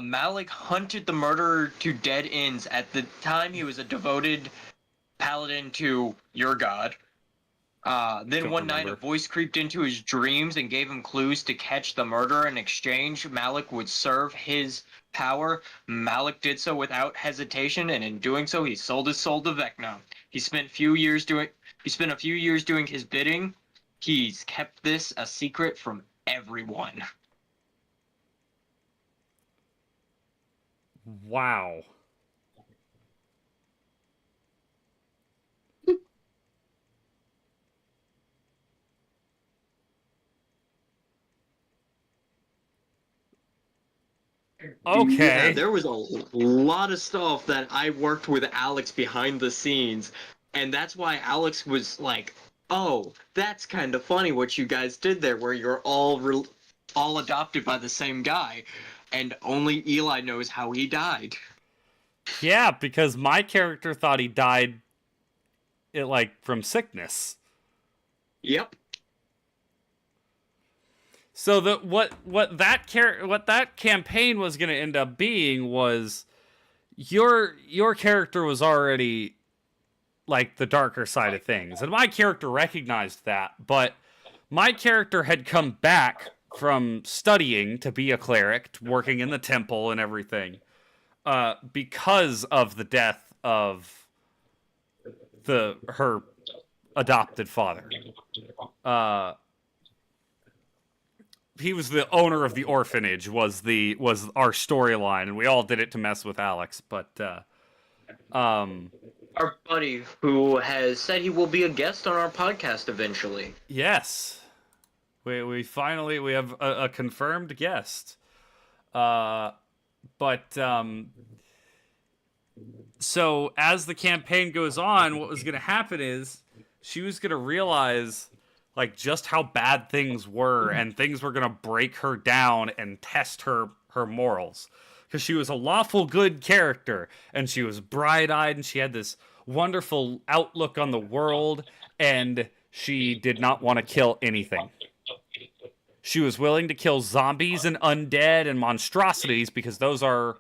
Malik hunted the murderer to dead ends. At the time, he was a devoted paladin to your god. Then Don't one night, remember. a voice creeped into his dreams and gave him clues to catch the murderer. In exchange, Malik would serve his power. Malik did so without hesitation, and in doing so, he sold his soul to Vecna. He spent a few years doing his bidding. He's kept this a secret from everyone. Wow. Okay. Yeah, there was a lot of stuff that I worked with Alex behind the scenes, and that's why Alex was like, "Oh, that's kind of funny what you guys did there, where you're all adopted by the same guy, and only Eli knows how he died." Yeah, because my character thought he died from sickness. Yep. So what that campaign was going to end up being was your character was already like the darker side of things, and my character recognized that, but my character had come back from studying to be a cleric, working in the temple and everything, because of the death of her adopted father. He was the owner of the orphanage was our storyline, and we all did it to mess with Alex, but Our buddy who has said he will be a guest on our podcast eventually. yes, we finally we have a confirmed guest. But so as the campaign goes on, what was going to happen is she was going to realize like just how bad things were, and things were going to break her down and test her morals, because she was a lawful good character, and she was bright-eyed, and she had this wonderful outlook on the world, and She did not want to kill anything. She was willing to kill zombies and undead and monstrosities because those are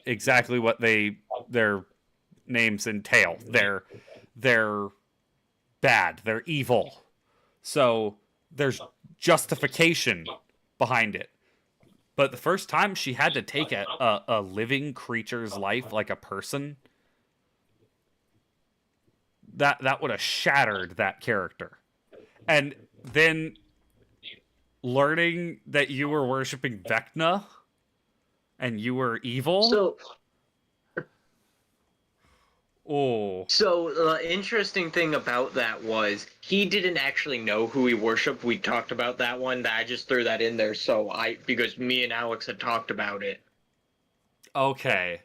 exactly what their names entail. They're bad. They're evil. So there's justification behind it. But the first time she had to take a living creature's life like a person, that would have shattered that character. And then learning that you were worshiping Vecna and you were evil. So the interesting thing about that was he didn't actually know who he worshipped. We talked about that one. I just threw that in there because me and Alex had talked about it. Okay.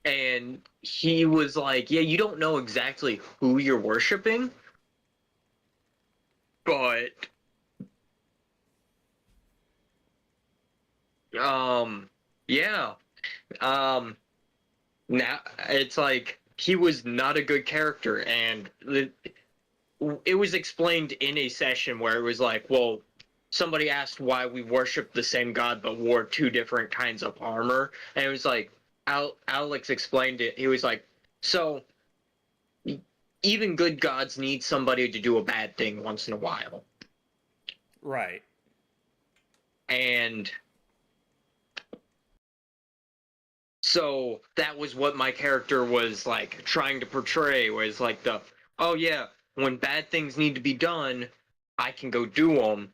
And he was like, yeah, you don't know exactly who you're worshipping, but yeah. Now it's like he was not a good character, and it was explained in a session where it was like, well, somebody asked why we worship the same god but wore two different kinds of armor, and it was like Alex explained it. He was like, so even good gods need somebody to do a bad thing once in a while. Right. And so that was what my character was like trying to portray, was like oh yeah, when bad things need to be done, I can go do them.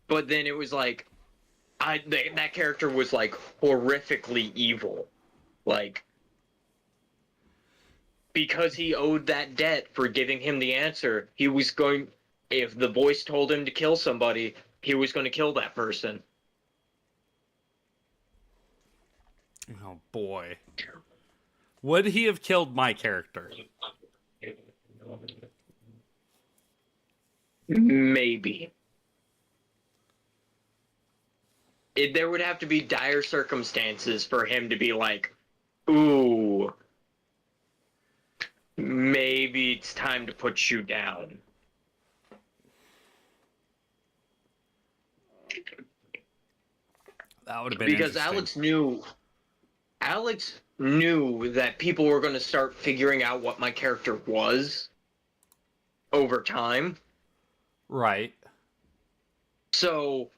But then it was like, that character was like horrifically evil. Like, because he owed that debt for giving him the answer, if the voice told him to kill somebody, he was going to kill that person. Oh boy. Would he have killed my character? Maybe. There would have to be dire circumstances for him to be like, ooh, maybe it's time to put you down. That would have been because interesting. Alex knew that people were going to start figuring out what my character was over time. Right. So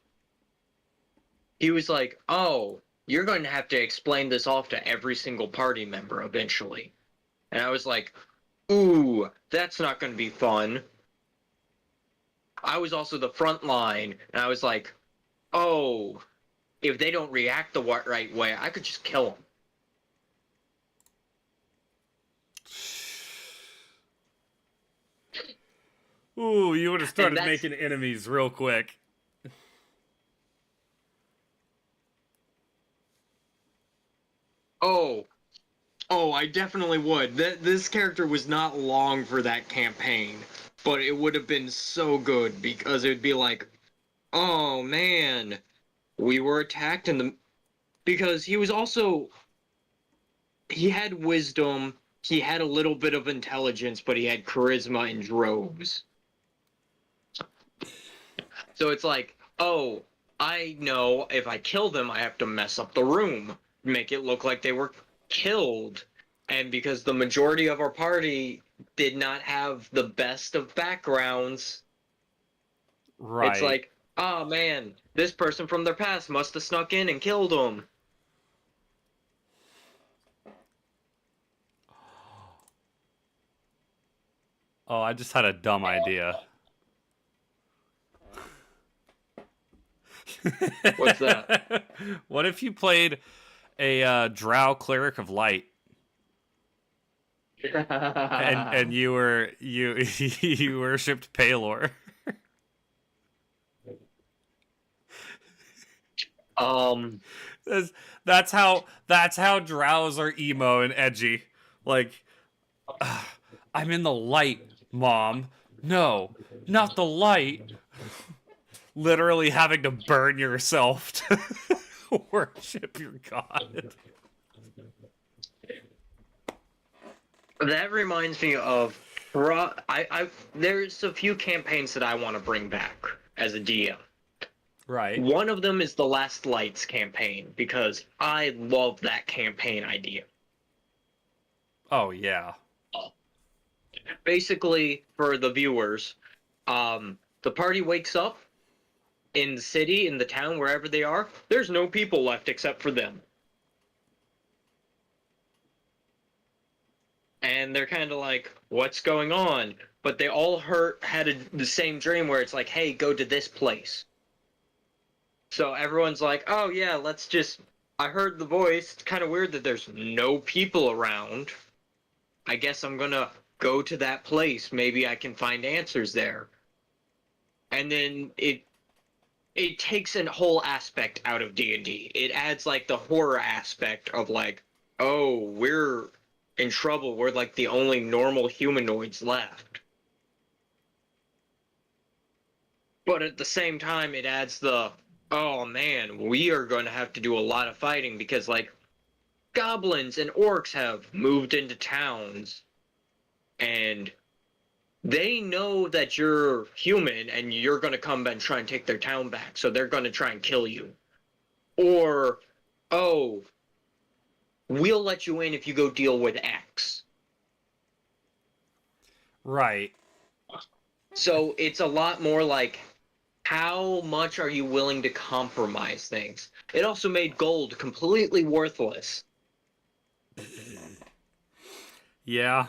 he was like, oh, you're going to have to explain this off to every single party member eventually. And I was like, ooh, that's not going to be fun. I was also the front line, and I was like, oh, if they don't react the right way, I could just kill them. Ooh, you would have started making enemies real quick. Oh, I definitely would. This character was not long for that campaign, but it would have been so good because it would be like, oh man, we were attacked because he had wisdom, he had a little bit of intelligence, but he had charisma in droves. So it's like, oh, I know if I kill them, I have to mess up the room, make it look like they were killed. And because the majority of our party did not have the best of backgrounds, right. It's like, oh man, this person from their past must have snuck in and killed them. Oh, I just had a dumb idea. What's that? What if you played a drow cleric of light, and you worshipped Palor? That's how drows are emo and edgy. Like, I'm in the light, Mom. No, not the light. Literally having to burn yourself to worship your god. That reminds me of there's a few campaigns that I want to bring back as a DM. Right. One of them is the Last Lights campaign because I love that campaign idea. Oh yeah. Basically, for the viewers, the party wakes up in the city, in the town, wherever they are. There's no people left except for them. And they're kind of like, what's going on? But they all had the same dream where it's like, hey, go to this place. So everyone's like, oh yeah, I heard the voice. It's kind of weird that there's no people around. I guess I'm gonna go to that place. Maybe I can find answers there. And then it takes a whole aspect out of D&D. It adds like the horror aspect of like, oh, we're in trouble. We're like the only normal humanoids left. But at the same time, it adds oh man, we are going to have to do a lot of fighting because like goblins and orcs have moved into towns and they know that you're human and you're going to come and try and take their town back. So they're going to try and kill you. Or, oh, we'll let you in if you go deal with X. Right. So it's a lot more like, how much are you willing to compromise things? It also made gold completely worthless. Yeah.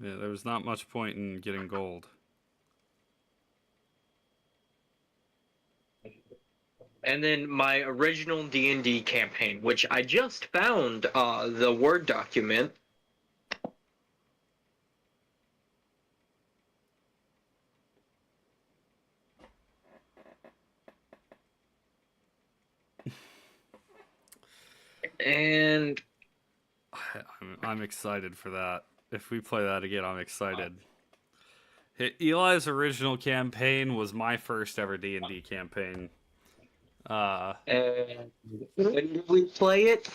Yeah, there was not much point in getting gold. And then my original D&D campaign, which I just found the Word document. And I'm excited for that. If we play that again, I'm excited. Eli's original campaign was my first ever D&D campaign. when did we play it?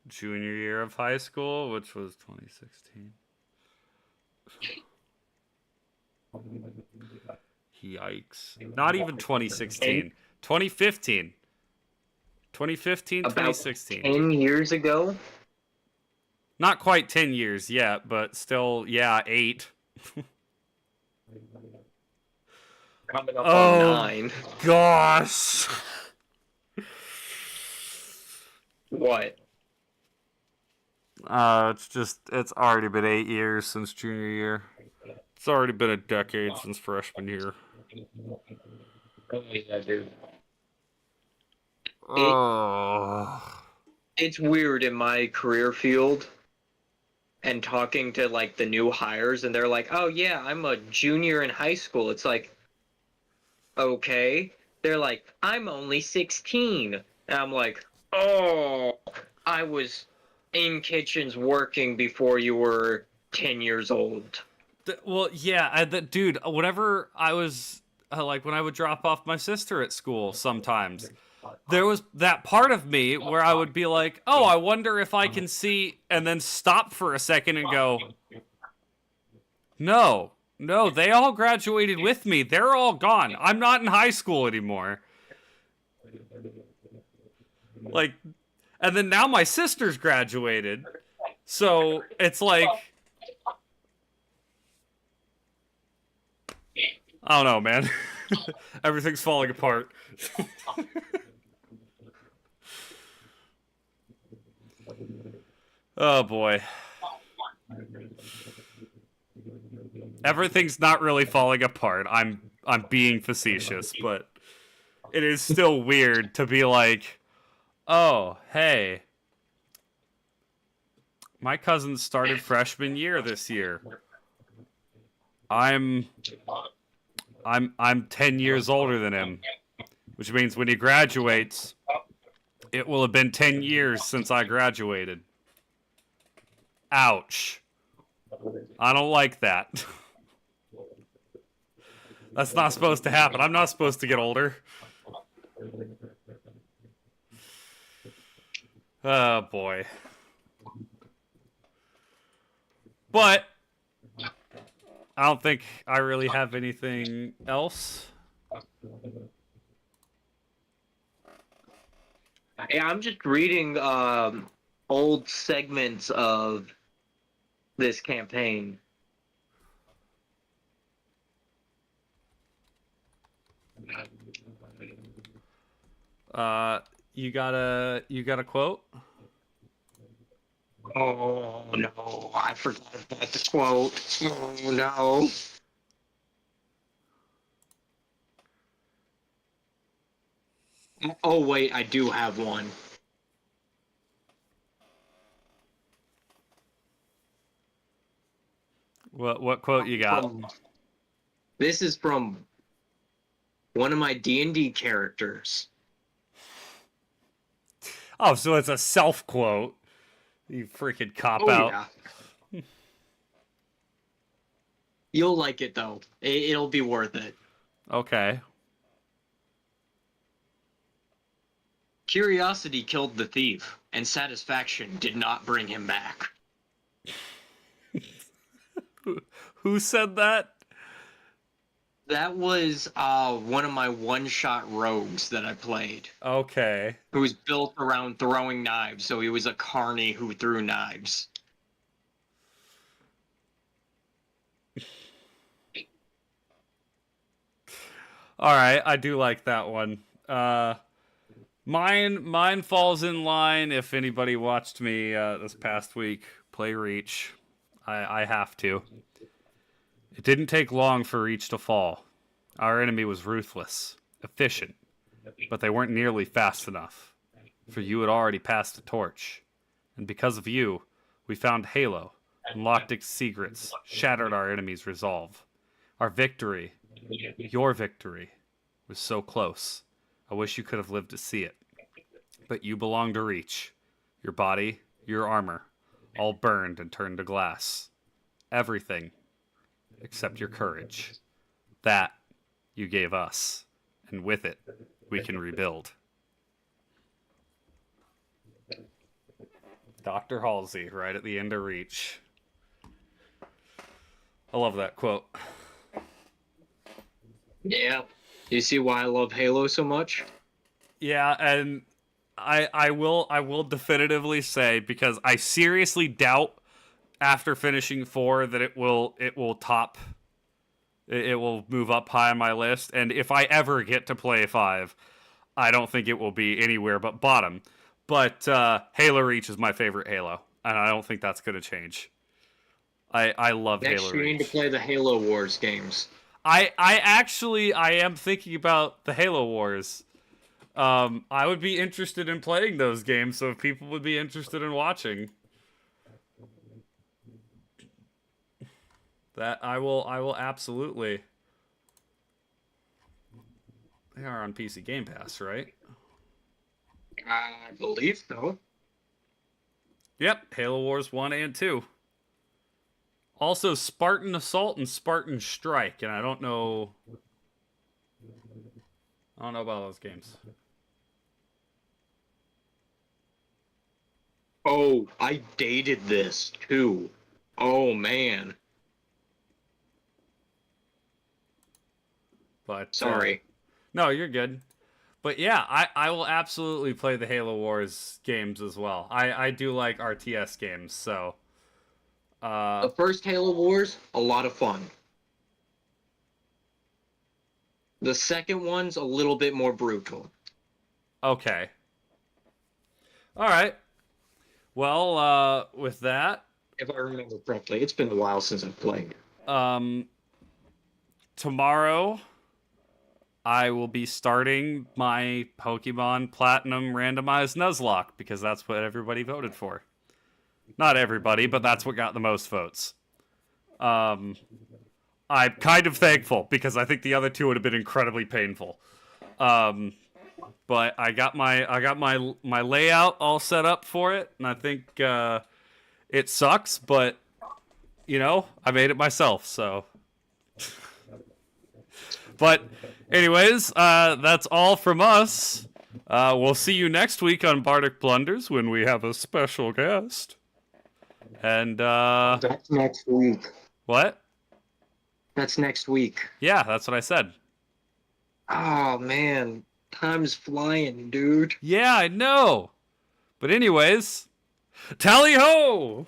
Junior year of high school, which was 2016. Yikes. Not even 2016. 2015. 2015, About 2016. 10 years ago? Not quite 10 years yet, but still, yeah, 8. Coming up on 9. Gosh. What? It's already been 8 years since junior year. It's already been a decade since freshman year. Oh, yeah, dude. Oh. It's weird in my career field and talking to like the new hires and they're like, oh yeah, I'm a junior in high school. It's like, okay. They're like, I'm only 16. And I'm like, oh, I was in kitchens working before you were 10 years old. Well, yeah, dude, whenever I was, like, when I would drop off my sister at school sometimes, there was that part of me where I would be like, oh, I wonder if I can see, and then stop for a second and go, no, they all graduated with me. They're all gone. I'm not in high school anymore. Like, and then now my sister's graduated. So it's like, I don't know, man. Everything's falling apart. Oh boy. Everything's not really falling apart. I'm being facetious, but it is still weird to be like, oh, hey, my cousin started freshman year this year. I'm 10 years older than him, which means when he graduates, it will have been 10 years since I graduated. Ouch. I don't like that. That's not supposed to happen. I'm not supposed to get older. Oh, boy. But I don't think I really have anything else. Yeah, I'm just reading old segments of this campaign. You got a quote? Oh no, I forgot about the quote. Oh no. Oh wait, I do have one. What quote you got? This is from one of my D&D characters. Oh, so it's a self quote. You freaking cop out. Yeah. You'll like it though. It'll be worth it. Okay. Curiosity killed the thief, and satisfaction did not bring him back. Who said that? That was one of my one-shot rogues that I played. Okay. Who was built around throwing knives, so he was a carny who threw knives. All right, I do like that one. Mine falls in line. If anybody watched me this past week play Reach, I have to. It didn't take long for Reach to fall. Our enemy was ruthless, efficient, but they weren't nearly fast enough. For you had already passed the torch. And because of you, we found Halo, unlocked its secrets, shattered our enemy's resolve. Our victory, your victory, was so close. I wish you could have lived to see it. But you belong to Reach. Your body, your armor, all burned and turned to glass. Everything, except your courage. That you gave us, and with it, we can rebuild. Dr. Halsey, right at the end of Reach. I love that quote. Yeah. You see why I love Halo so much? Yeah, and I will definitively say, because I seriously doubt after finishing 4 that it will top. It will move up high on my list, and if I ever get to play 5, I don't think it will be anywhere but bottom. But Halo Reach is my favorite Halo, and I don't think that's going to change. I love Halo Reach. Next, you need to play the Halo Wars games. I am thinking about the Halo Wars. I would be interested in playing those games, so if people would be interested in watching, that I will absolutely. They are on PC Game Pass, right? I believe so. Yep, Halo Wars 1 and 2. Also, Spartan Assault and Spartan Strike, and I don't know about those games. Oh, I dated this too. Oh man. But Sorry. No, you're good. But yeah, I will absolutely play the Halo Wars games as well. I do like RTS games, so The first Halo Wars, a lot of fun. The second one's a little bit more brutal. okay. All right. Well, with that, If I remember correctly, it's been a while since I've played. Tomorrow I will be starting my Pokemon Platinum randomized Nuzlocke, because that's what everybody voted for. Not everybody, but that's what got the most votes. I'm kind of thankful, because I think the other two would have been incredibly painful. But I got my layout all set up for it, and I think it sucks, but you know, I made it myself, so. But anyways, that's all from us. We'll see you next week on Bardic Blunders when we have a special guest. And That's next week. what? That's next week. Yeah, that's what I said. Oh man, time's flying, dude. Yeah, I know. But anyways, tally ho!